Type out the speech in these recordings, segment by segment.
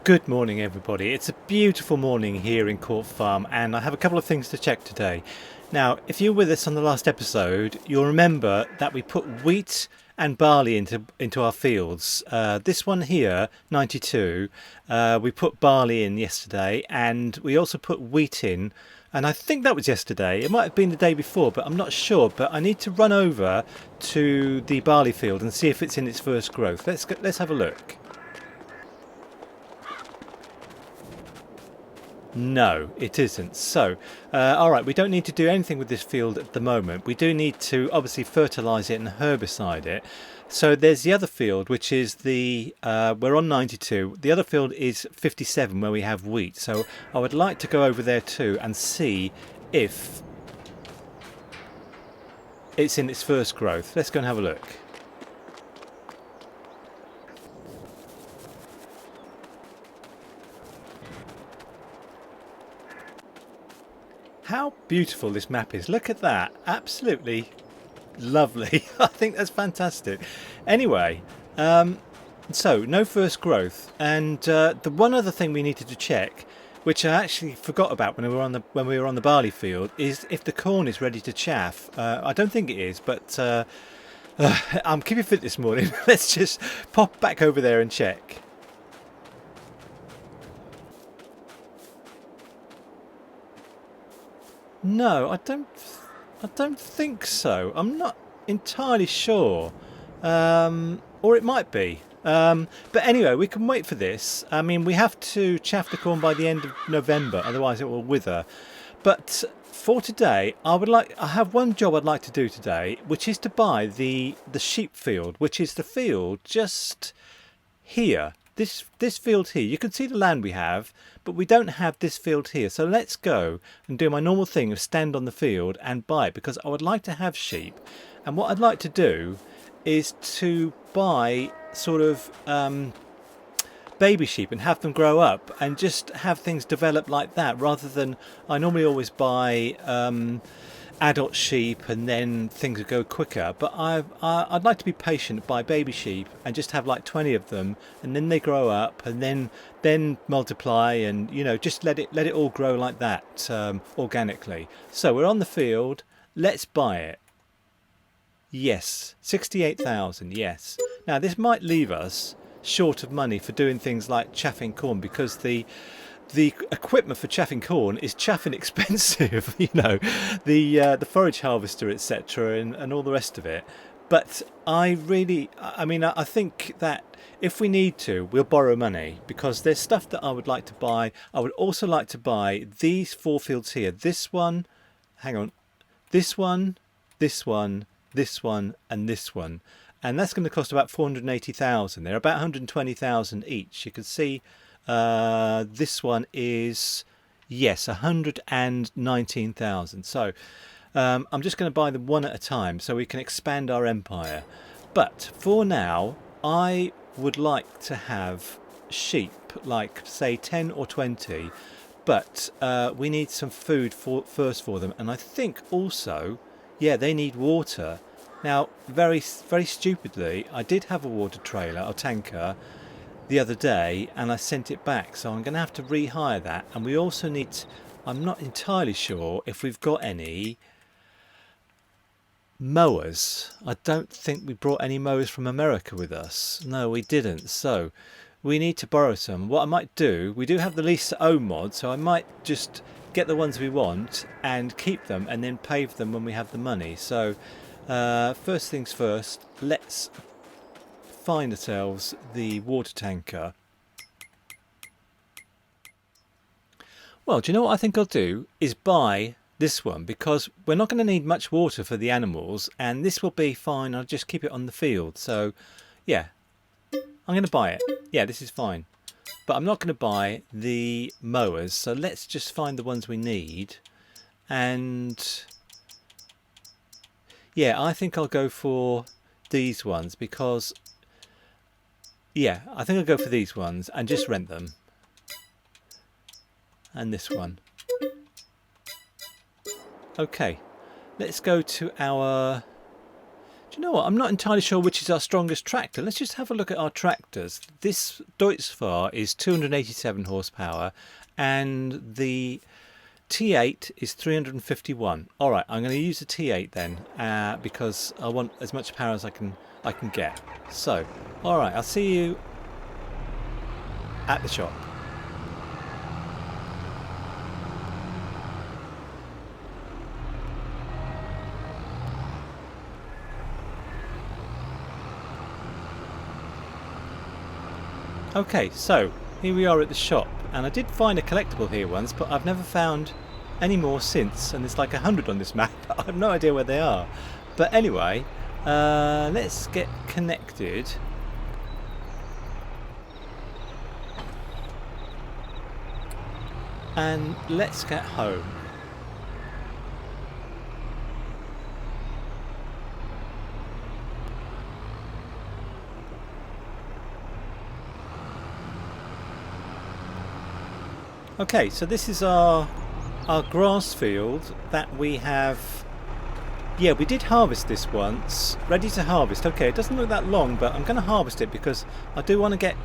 Good morning, everybody. It's a beautiful morning here in Court Farm, and I have a couple of things to check today. Now, if you were with us on the last episode, you'll remember that we put wheat and barley into our fields. This one here, 92, we put barley in yesterday, and we also put wheat in. And I think that was yesterday. It might have been the day before, but I'm not sure. But I need to run over to the barley field and see if it's in its first growth. Let's have a look. No, it isn't. So, all right, we don't need to do anything with this field at the moment. We do need to obviously fertilise it and herbicide it. So there's the other field, which is we're on 92. The other field is 57, where we have wheat. So I would like to go over there too and see if it's in its first growth. Let's go and have a look. How beautiful this map is. Look at that. Absolutely lovely. I think that's fantastic. Anyway, so no first growth. And the one other thing we needed to check, which I actually forgot about when we were on the barley field, is if the corn is ready to chaff. I don't think it is, but I'm keeping fit this morning. Let's just pop back over there and check. No, I don't think so. I'm not entirely sure. Or it might be. But anyway, we can wait for this. I mean, we have to chaff the corn by the end of November, otherwise it will wither. But for today, I have one job I'd like to do today, which is to buy the sheep field, which is the field just here. This field here, you can see the land we have, but we don't have this field here. So let's go and do my normal thing of stand on the field and buy it, because I would like to have sheep. And what I'd like to do is to buy sort of baby sheep and have them grow up and just have things develop like that, rather than I normally always buy adult sheep and then things would go quicker. But I'd like to be patient, buy baby sheep and just have like 20 of them, and then they grow up and then multiply, and just let it all grow like that, organically. So we're on the field. Let's buy it. Yes, 68,000. Yes. Now this might leave us short of money for doing things like chaffing corn, because the equipment for chaffing corn is chaffing expensive. The forage harvester, etc., and all the rest of it. But I think that if we need to, we'll borrow money, because there's stuff that I would like to buy. I would also like to buy these 4 fields here. This one, hang on, this one, this one, this one, and this one. And that's going to cost about 480,000. They're about 120,000 each. You can see this one is, yes, 119,000. So I'm just going to buy them one at a time so we can expand our empire. But for now, I would like to have sheep, like say 10 or 20. But we need some food first for them. And I think also, yeah, they need water. Now, very, very stupidly, I did have a water trailer or tanker the other day, and I sent it back, so I'm going to have to rehire that. And we also need I'm not entirely sure if we've got any mowers. I don't think we brought any mowers from America with us. No, we didn't. So we need to borrow some. What I might do, we do have the lease to own mod, so I might just get the ones we want and keep them and then pave them when we have the money. So first things first, let's find ourselves the water tanker. Well, do you know what I think I'll do is buy this one, because we're not going to need much water for the animals, and this will be fine. I'll just keep it on the field. So yeah, I'm going to buy it. Yeah, this is fine, but I'm not going to buy the mowers. So let's just find the ones we need. And yeah, I think I'll go for these ones, because yeah, I think I'll go for these ones and just rent them. And this one. Okay, let's go to our Do you know what? I'm not entirely sure which is our strongest tractor. Let's just have a look at our tractors. This Deutz-Fahr is 287 horsepower and the T8 is 351. All right, I'm going to use the T8 then because I want as much power as I can get. So, all right, I'll see you at the shop. Okay, so here we are at the shop, and I did find a collectible here once, but I've never found any more since, and there's like 100 on this map. I have no idea where they are. But anyway, let's get connected. And let's get home. Okay, so this is our grass field that we have. Yeah, we did harvest this once. Ready to harvest. Okay, it doesn't look that long, but I'm going to harvest it because I do want to get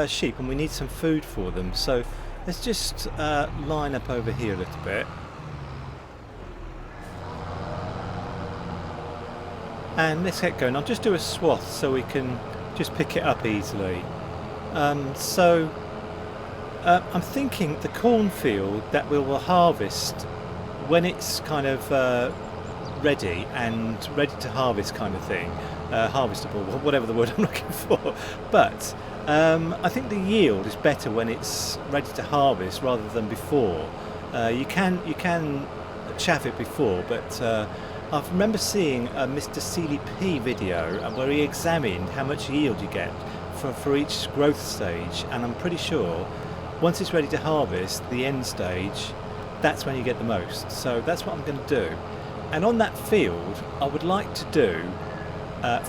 sheep and we need some food for them. So let's just line up over here a little bit. And let's get going. I'll just do a swath so we can just pick it up easily. I'm thinking the cornfield that we will harvest when it's kind of ready to harvest kind of thing, harvestable, whatever the word I'm looking for. But I think the yield is better when it's ready to harvest rather than before. You can chaff it before, but I remember seeing a Mr. Seeley P video where he examined how much yield you get for each growth stage, and I'm pretty sure once it's ready to harvest, the end stage, that's when you get the most. So that's what I'm going to do. And on that field, I would like to do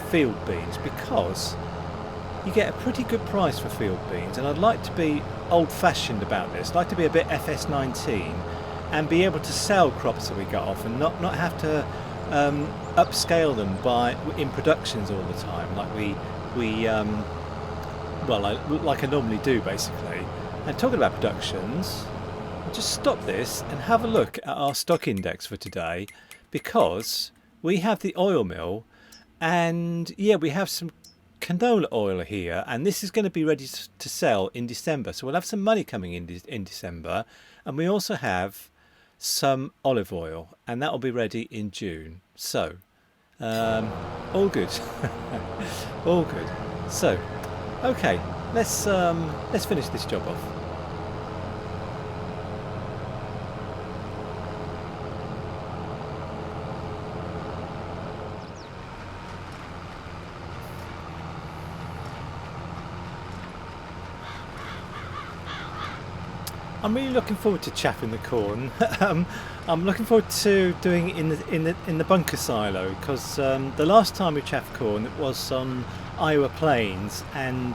field beans because you get a pretty good price for field beans. And I'd like to be old-fashioned about this. I'd like to be a bit FS19 and be able to sell crops that we get off and not have to upscale them in productions all the time, like I normally do, basically. And talking about productions, I'll just stop this and have a look at our stock index for today, because we have the oil mill, and yeah, we have some canola oil here, and this is going to be ready to sell in December. So we'll have some money coming in December, and we also have some olive oil, and that will be ready in June. So all good. All good. So okay, let's finish this job off. I'm really looking forward to chaffing the corn. I'm looking forward to doing it in the bunker silo, because the last time we chaffed corn it was on Iowa Plains, and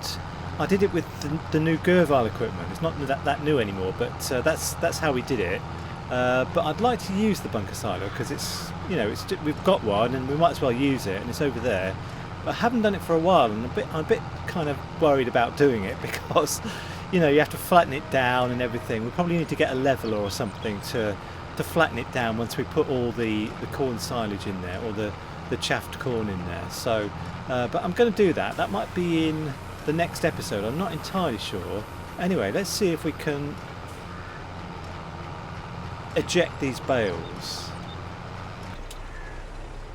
I did it with the new Gervile equipment. It's not that new anymore, but that's how we did it. But I'd like to use the bunker silo because we've got one and we might as well use it, and it's over there. But I haven't done it for a while, and I'm a bit kind of worried about doing it because you have to flatten it down and everything. We probably need to get a leveler or something to flatten it down once we put all the corn silage in there, or the chaffed corn in there. So but I'm going to do that. That might be in the next episode. I'm not entirely sure. Anyway, let's see if we can eject these bales.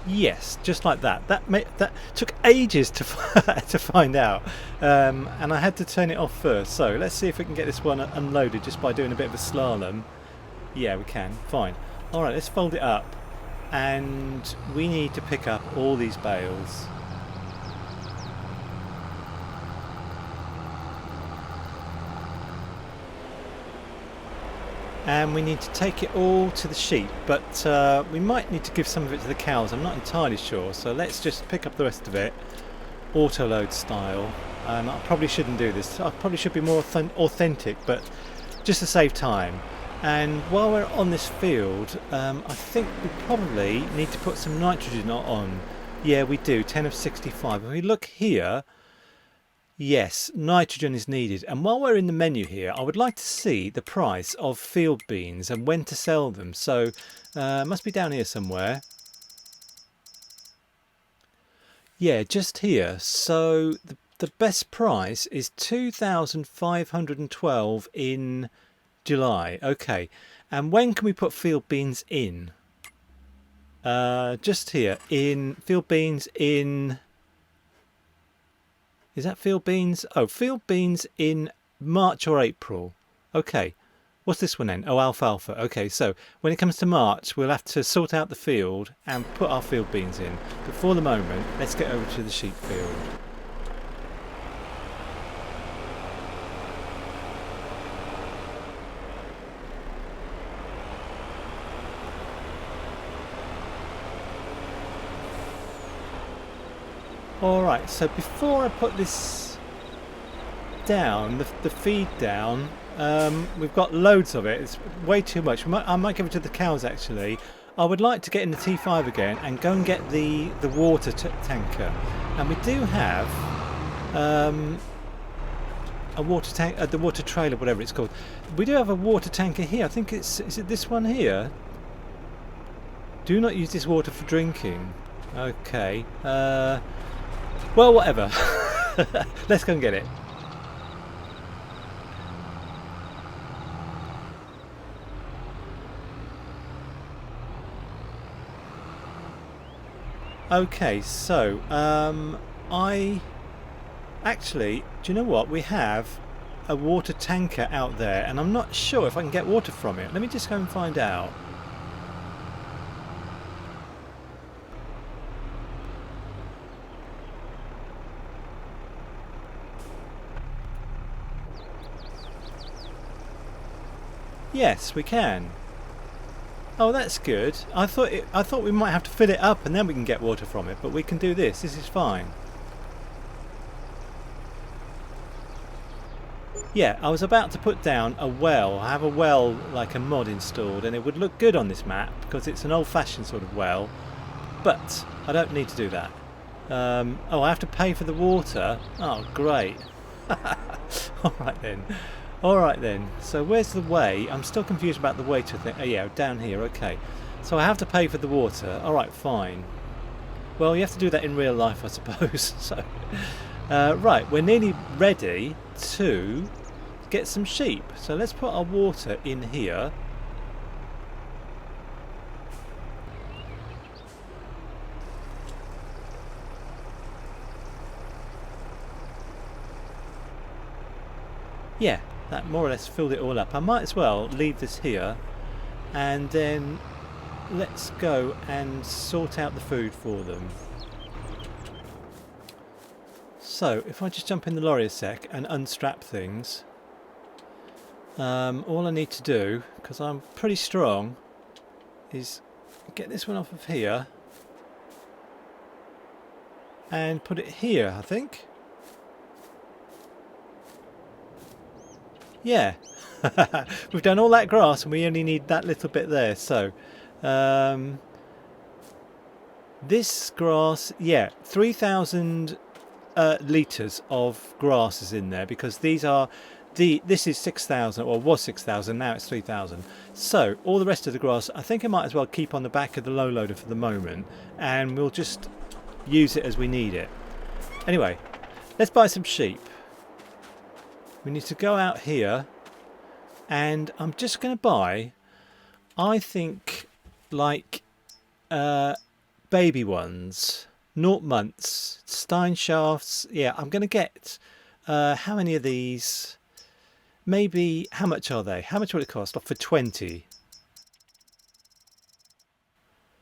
Yes, just like that. That took ages to find out, and I had to turn it off first. So let's see if we can get this one unloaded just by doing a bit of a slalom. Yeah, we can. Fine. All right, let's fold it up, and we need to pick up all these bales. And we need to take it all to the sheep, but we might need to give some of it to the cows. I'm not entirely sure, so let's just pick up the rest of it auto load style. I probably shouldn't do this. I probably should be more authentic, but just to save time. And while we're on this field, I think we probably need to put some nitrogen on Yeah, we do. 10 of 65. If we look here, yes, nitrogen is needed. And while we're in the menu here, I would like to see the price of field beans and when to sell them. So, it must be down here somewhere. Yeah, just here. So, the best price is 2,512 in July. Okay. And when can we put field beans in? Just here. In field beans in... Is that field beans? Oh, field beans in March or April. Okay. What's this one then? Oh, alfalfa. Okay, so when it comes to March, we'll have to sort out the field and put our field beans in. But for the moment, let's get over to the sheep field. Alright, so before I put this down, the feed down, we've got loads of it. It's way too much. I might give it to the cows actually. I would like to get in the T5 again and go and get the water tanker. And we do have a water tank, the water trailer, whatever it's called. We do have a water tanker here. I think is it this one here? Do not use this water for drinking. Okay. Well, whatever. Let's go and get it. Okay, so I actually, do you know what? We have a water tanker out there, and I'm not sure if I can get water from it. Let me just go and find out. Yes, we can. Oh, that's good. I thought we might have to fill it up and then we can get water from it, but we can do this. This is fine. Yeah, I was about to put down a well. I have a well, like a mod installed, and it would look good on this map because it's an old-fashioned sort of well, but I don't need to do that. Oh, I have to pay for the water? Oh, great. Alright then. Alright then, so where's the way? I'm still confused about the way to think. Oh yeah, down here, okay. So I have to pay for the water. Alright, fine. Well, you have to do that in real life, I suppose. So, right, we're nearly ready to get some sheep. So let's put our water in here. Yeah. That more or less filled it all up. I might as well leave this here and then let's go and sort out the food for them. So if I just jump in the lorry a sec and unstrap things, all I need to do, because I'm pretty strong, is get this one off of here and put it here, I think. Yeah, we've done all that grass and we only need that little bit there. So this grass, yeah, 3,000 litres of grass is in there because these are this is 6,000 or was 6,000, now it's 3,000. So all the rest of the grass I think I might as well keep on the back of the low loader for the moment and we'll just use it as we need it. Anyway, let's buy some sheep. We need to go out here and I'm just going to buy, I think, like baby ones, 0 months, Stein shafts. Yeah, I'm going to get, how many of these? Maybe, how much are they? How much will it cost? For 20.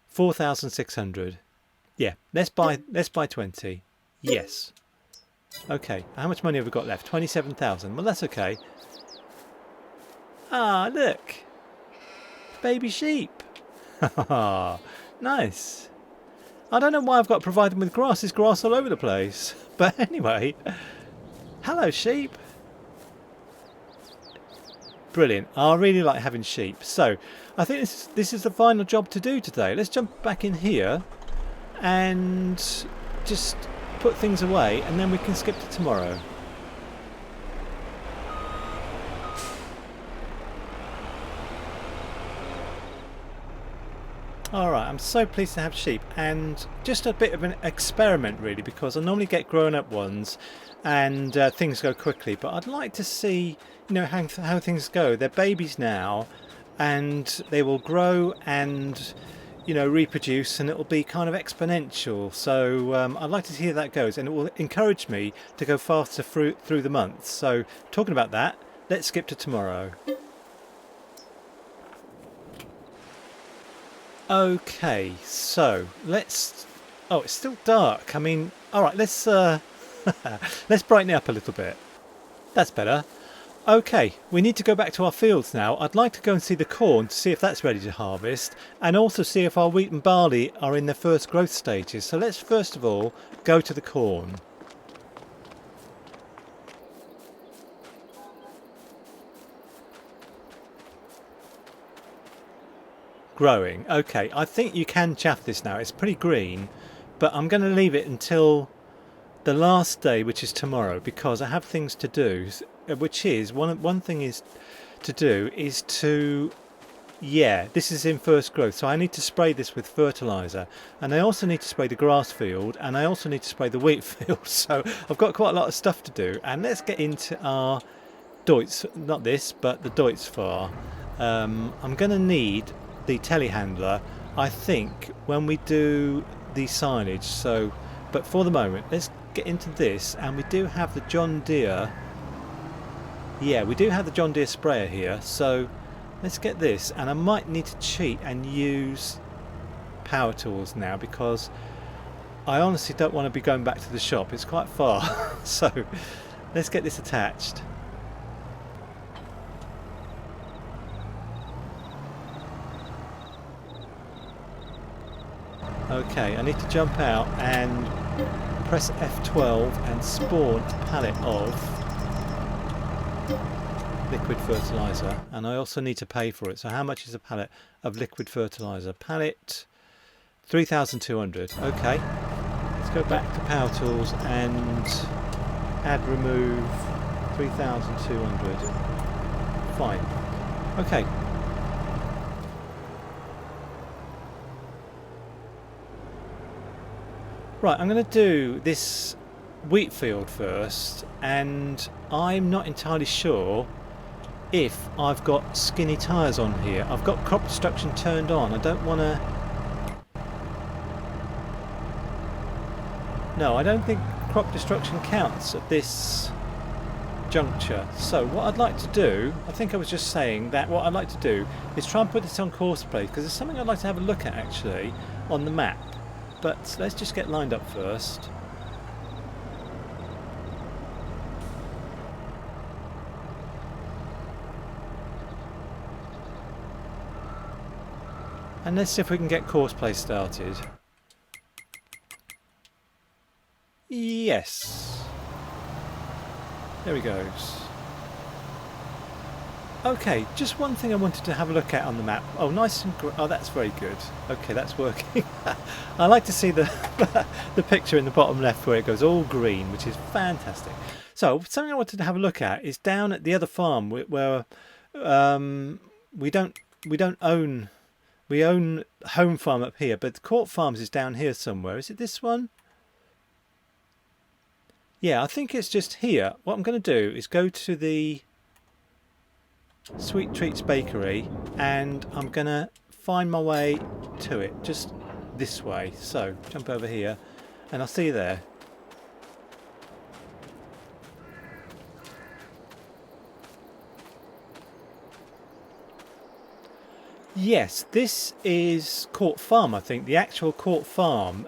4,600. Yeah, let's buy 20. Yes. Okay, how much money have we got left? 27,000. Well, that's okay. Ah, look. Baby sheep. Nice. I don't know why I've got to provide them with grass. There's grass all over the place. But anyway. Hello, sheep. Brilliant. I really like having sheep. So, I think this is the final job to do today. Let's jump back in here. and just put things away, and then we can skip to tomorrow. Alright, I'm so pleased to have sheep, and just a bit of an experiment really, because I normally get grown up ones and things go quickly, but I'd like to see, you know, how things go. They're babies now and they will grow and, you know, reproduce, and it will be kind of exponential. So I'd like to see how that goes, and it will encourage me to go faster through the months. So talking about that, let's skip to tomorrow. Okay, so let's... Oh, it's still dark. I mean, alright, let's let's brighten it up a little bit. That's better. Okay, we need to go back to our fields now. I'd like to go and see the corn to see if that's ready to harvest, and also see if our wheat and barley are in their first growth stages. So let's first of all go to the corn. Growing. Okay, I think you can chaff this now. It's pretty green, but I'm going to leave it until the last day, which is tomorrow, because I have things to do, which is one thing is to yeah, this is in first growth, so I need to spray this with fertilizer, and I also need to spray the grass field, and I also need to spray the wheat field. So I've got quite a lot of stuff to do, and let's get into our Deutz, not this, but the Deutz far. I'm going to need the telehandler, I think, when we do the silage. So, but for the moment, let's get into this, and we do have the John Deere. Yeah, we do have the John Deere sprayer here, so let's get this. And I might need to cheat and use power tools now, because I honestly don't want to be going back to the shop. It's quite far. So let's get this attached. Okay, I need to jump out and press F12 and spawn a pallet of liquid fertilizer, and I also need to pay for it. So how much is a pallet of liquid fertilizer? Pallet 3,200. Okay, let's go back to power tools and add remove 3,200. Fine. Okay. Right, I'm going to do this wheat field first, and I'm not entirely sure if I've got skinny tyres on here. I've got crop destruction turned on. I don't want to... No, I don't think crop destruction counts at this juncture. So what I'd like to do, I think I was just saying that what I'd like to do is try and put this on course plate, because there's something I'd like to have a look at actually on the map. But let's just get lined up first. And let's see if we can get course play started. Yes. There he goes. Okay, just one thing I wanted to have a look at on the map. Oh, nice and oh, that's very good. Okay, that's working. I like to see the the picture in the bottom left where it goes all green, which is fantastic. So something I wanted to have a look at is down at the other farm where we don't own. We own home farm up here, but Court Farms is down here somewhere. Is it this one? Yeah, I think it's just here. What I'm going to do is go to the Sweet Treats Bakery, and I'm going to find my way to it just this way. So jump over here and I'll see you there. Yes, this is Court Farm, I think, the actual Court Farm.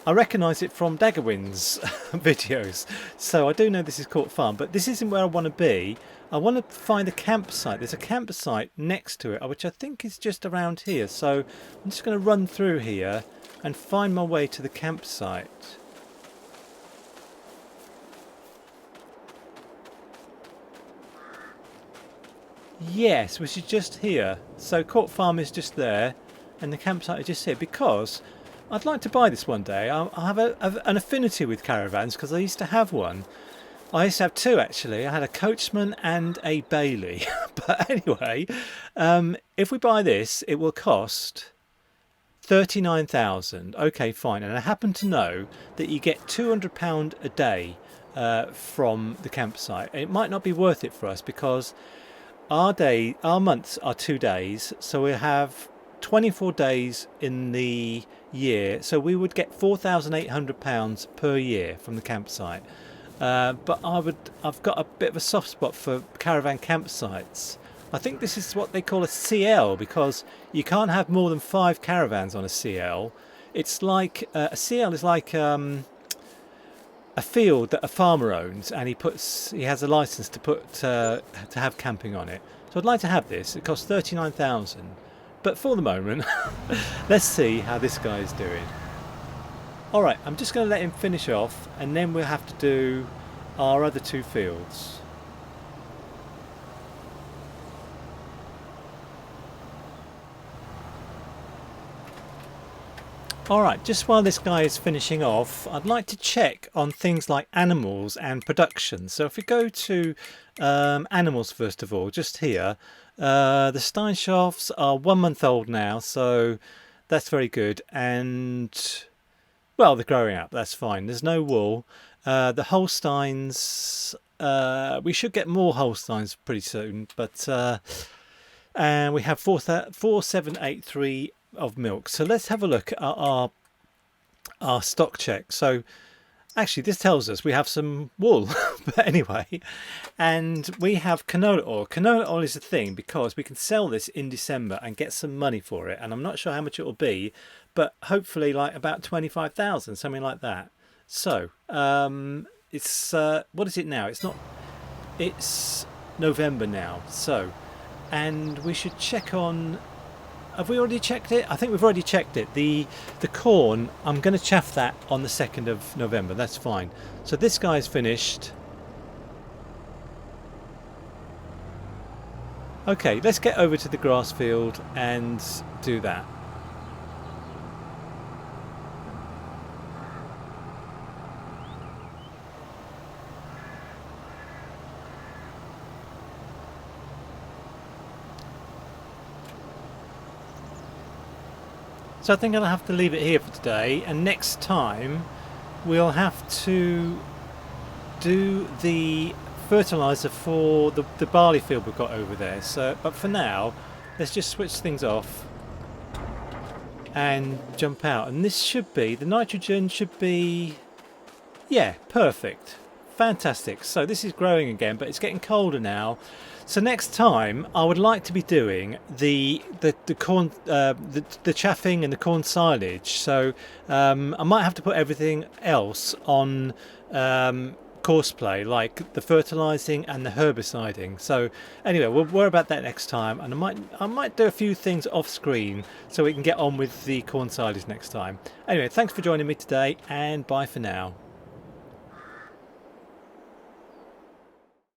I recognise it from Daggerwin's videos, so I do know this is Court Farm, but this isn't where I want to be. I want to find a campsite. There's a campsite next to it, which I think is just around here, so I'm just going to run through here and find my way to the campsite. Yes, which is just here. So Court Farm is just there, and the campsite is just here, because I'd like to buy this one day. I have an affinity with caravans because I used to have one. I used to have two actually. I had a Coachman and a Bailey. But anyway, if we buy this, it will cost 39,000. Okay, fine. And I happen to know that you get £200 a day from the campsite. It might not be worth it for us because our months are 2 days, so we have 24 days in the year. So we would get £4,800 per year from the campsite. But I've got a bit of a soft spot for caravan campsites. I think this is what they call a CL because you can't have more than 5 caravans on a CL. It's like a CL is like a field that a farmer owns, and he has a license to have camping on it. So I'd like to have this. It costs 39,000. But for the moment, let's see how this guy is doing. Alright, I'm just going to let him finish off and then we'll have to do our other 2 fields. Alright, just while this guy is finishing off, I'd like to check on things like animals and production. So if we go to animals first of all, just here, the Steinschafts are 1 month old now, so that's very good. And well, they're growing up, that's fine. There's no wool. The Holsteins, we should get more Holsteins pretty soon, but and we have 4783 of milk. So let's have a look at our stock check. So actually this tells us we have some wool, but anyway, and we have canola oil. Canola oil is a thing because we can sell this in December and get some money for it, and I'm not sure how much it will be, but hopefully like about 25,000, something like that. So it's what is it now? It's November now. So, and we should check on. Have we already checked it? I think we've already checked it. The corn, I'm going to chaff that on the 2nd of November. That's fine. So this guy's finished. Okay, let's get over to the grass field and do that. So I think I'll have to leave it here for today, and next time we'll have to do the fertilizer for the barley field we've got over there. So, but for now, let's just switch things off and jump out. And this should be, the nitrogen should be, yeah, perfect. Fantastic. So this is growing again, but it's getting colder now. So next time I would like to be doing the corn, the chaffing and the corn silage. So I might have to put everything else on course play, like the fertilizing and the herbiciding. So anyway, we'll worry about that next time, and I might do a few things off screen so we can get on with the corn silage next time. Anyway, thanks for joining me today, and bye for now.